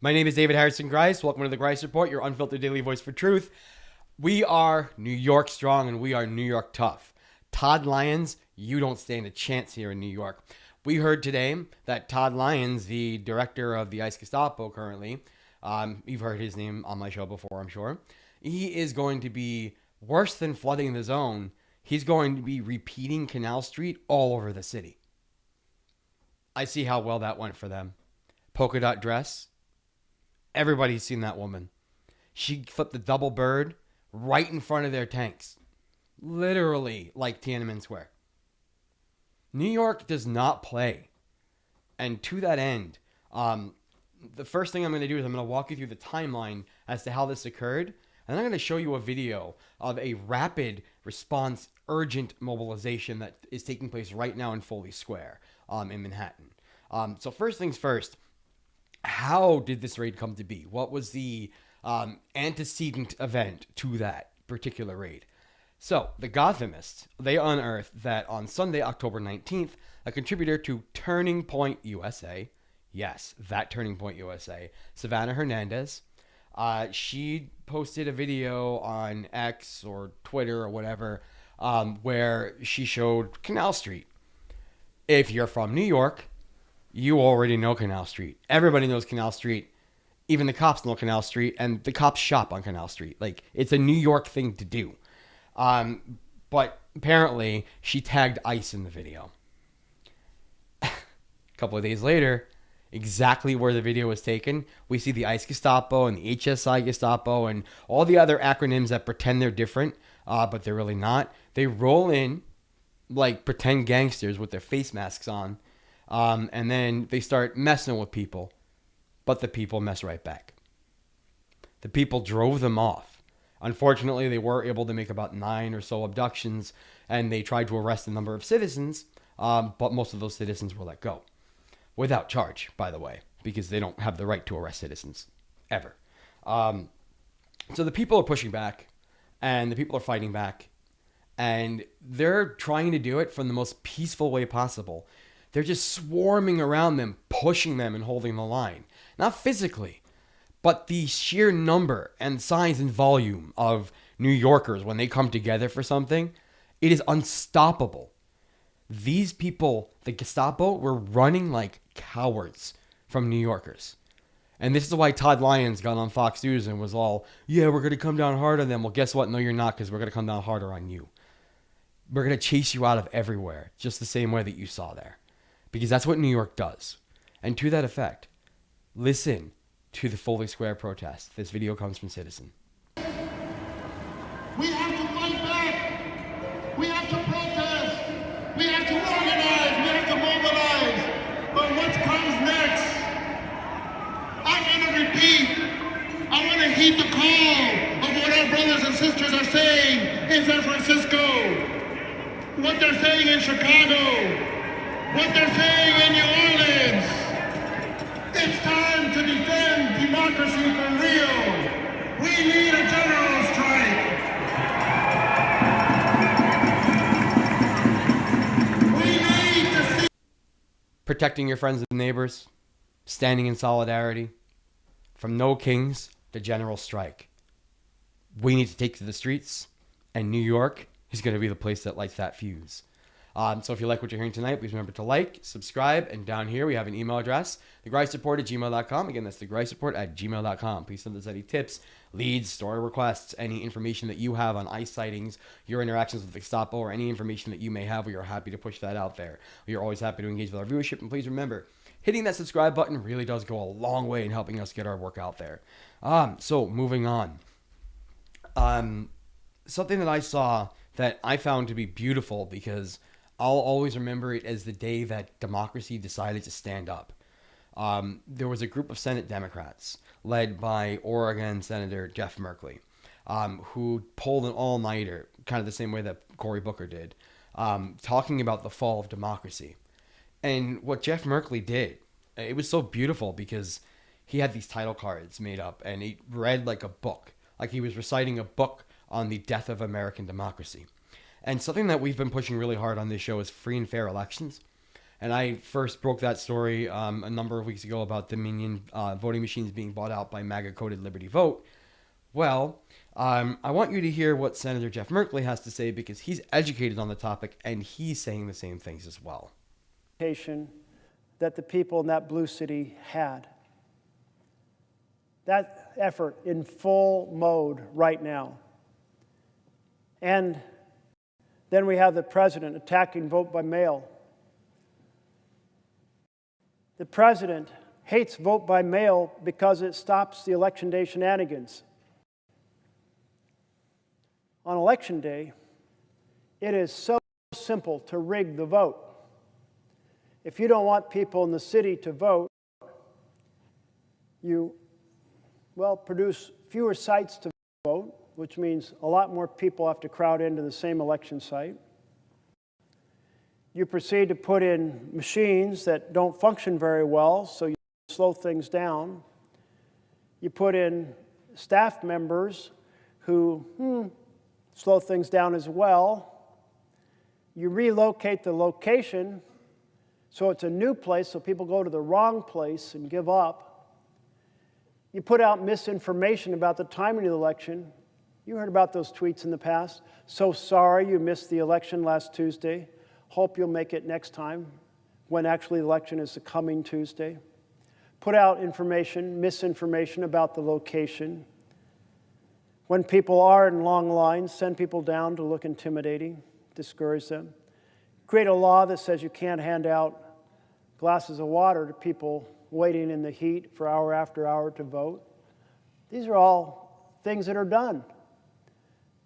My name is David Harrison Grice. Welcome to the Grice Report, your unfiltered daily voice for truth. We are New York strong and we are New York tough. Todd Lyons, you don't stand a chance here in New York. We heard today that Todd Lyons, the director of the ICE Gestapo currently, you've heard his name on my show before, I'm sure. He is going to be worse than flooding the zone. He's going to be repeating Canal Street all over the city. I see how well that went for them. Polka dot dress. Everybody's seen that woman. She flipped the double bird right in front of their tanks. Literally like Tiananmen Square. New York does not play. And to that end, the first thing I'm going to do is I'm going to walk you through the timeline as to how this occurred. And I'm going to show you a video of a rapid response, urgent mobilization that is taking place right now in Foley Square in Manhattan. So first things first, how did this raid come to be? What was the antecedent event to that particular raid? So, the Gothamists, they unearthed that on Sunday, October 19th, a contributor to Turning Point USA, yes, that Turning Point USA, Savannah Hernandez, she posted a video on X or Twitter or whatever, where she showed Canal Street. If you're from New York, you already know Canal Street. Everybody knows Canal Street. Even the cops know Canal Street, and the cops shop on Canal Street. Like, it's a New York thing to do. But apparently, she tagged ICE in the video. A couple of days later, exactly where the video was taken, we see the ICE Gestapo and the HSI Gestapo and all the other acronyms that pretend they're different, but they're really not. They roll in like pretend gangsters with their face masks on. And then they start messing with people, but the people mess right back. The people drove them off. Unfortunately, they were able to make about 9 or so abductions, and they tried to arrest a number of citizens, but most of those citizens were let go. Without charge, by the way, because they don't have the right to arrest citizens, ever. So the people are pushing back, and the people are fighting back, and they're trying to do it from the most peaceful way possible. They're just swarming around them, pushing them and holding the line. Not physically, but the sheer number and size and volume of New Yorkers when they come together for something, it is unstoppable. These people, the Gestapo, were running like cowards from New Yorkers. And this is why Todd Lyons got on Fox News and was all, yeah, we're going to come down hard on them. Well, guess what? No, you're not, because we're going to come down harder on you. We're going to chase you out of everywhere, just the same way that you saw there. Because that's what New York does. And to that effect, listen to the Foley Square protest. This video comes from Citizen. We have to fight back. We have to protest. We have to organize. We have to mobilize. But what comes next? I'm going to repeat. I want to heed the call of what our brothers and sisters are saying in San Francisco. What they're saying in Chicago. What they're saying in New Orleans. It's time to defend democracy for real. We need a general strike. We need to see Protecting your friends and neighbors, standing in solidarity, from no kings to general strike. We need to take to the streets, and New York is going to be the place that lights that fuse. So if you like what you're hearing tonight, please remember to like, subscribe, and down here we have an email address, thegricereport@gmail.com. Again, that's thegricereport@gmail.com. Please send us any tips, leads, story requests, any information that you have on ICE sightings, your interactions with the Gestapo, or any information that you may have. We are happy to push that out there. We are always happy to engage with our viewership, and please remember, hitting that subscribe button really does go a long way in helping us get our work out there. So moving on. Something that I saw that I found to be beautiful, because I'll always remember it as the day that democracy decided to stand up. There was a group of Senate Democrats led by Oregon Senator Jeff Merkley, who pulled an all-nighter, kind of the same way that Cory Booker did, talking about the fall of democracy. And what Jeff Merkley did, it was so beautiful because he had these title cards made up and he read like a book, like he was reciting a book on the death of American democracy. And something that we've been pushing really hard on this show is free and fair elections. And I first broke that story a number of weeks ago about Dominion voting machines being bought out by MAGA-coded Liberty Vote. Well, I want you to hear what Senator Jeff Merkley has to say, because he's educated on the topic and he's saying the same things as well. That the people in that blue city had. That effort in full mode right now. And then we have the president attacking vote by mail. The president hates vote by mail because it stops the election day shenanigans. On election day, it is so simple to rig the vote. If you don't want people in the city to vote, you, produce fewer sites to vote, which means a lot more people have to crowd into the same election site. You proceed to put in machines that don't function very well, so you slow things down. You put in staff members who slow things down as well. You relocate the location so it's a new place, so people go to the wrong place and give up. You put out misinformation about the timing of the election. You heard about those tweets in the past. So sorry you missed the election last Tuesday. Hope you'll make it next time, when actually the election is the coming Tuesday. Put out misinformation about the location. When people are in long lines, send people down to look intimidating, discourage them. Create a law that says you can't hand out glasses of water to people waiting in the heat for hour after hour to vote. These are all things that are done.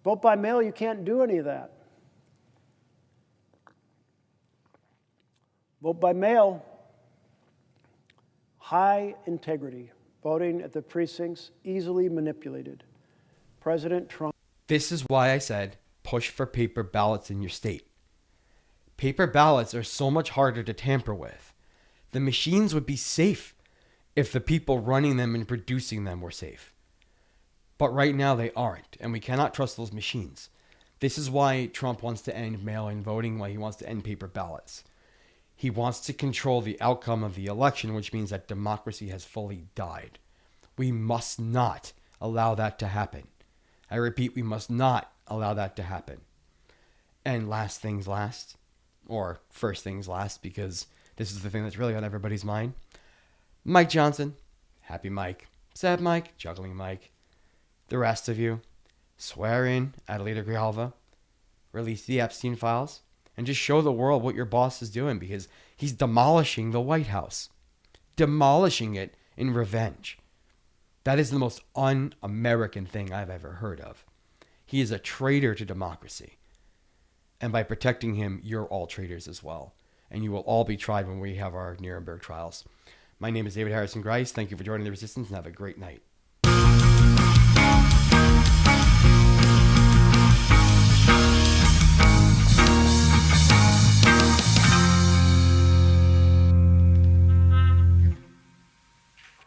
Vote by mail, you can't do any of that. Vote by mail, high integrity. Voting at the precincts, easily manipulated. President Trump. This is why I said push for paper ballots in your state. Paper ballots are so much harder to tamper with. The machines would be safe if the people running them and producing them were safe. But right now they aren't, and we cannot trust those machines. This is why Trump wants to end mail-in voting, why he wants to end paper ballots. He wants to control the outcome of the election, which means that democracy has fully died. We must not allow that to happen. I repeat, we must not allow that to happen. And last things last, or first things last, because this is the thing that's really on everybody's mind. Mike Johnson, Happy Mike, Sad Mike, Juggling Mike, the rest of you, swear in Adelita Grijalva, release the Epstein files, and just show the world what your boss is doing, because he's demolishing the White House. Demolishing it in revenge. That is the most un-American thing I've ever heard of. He is a traitor to democracy. And by protecting him, you're all traitors as well. And you will all be tried when we have our Nuremberg trials. My name is David Harrison Grice. Thank you for joining The Resistance, and have a great night.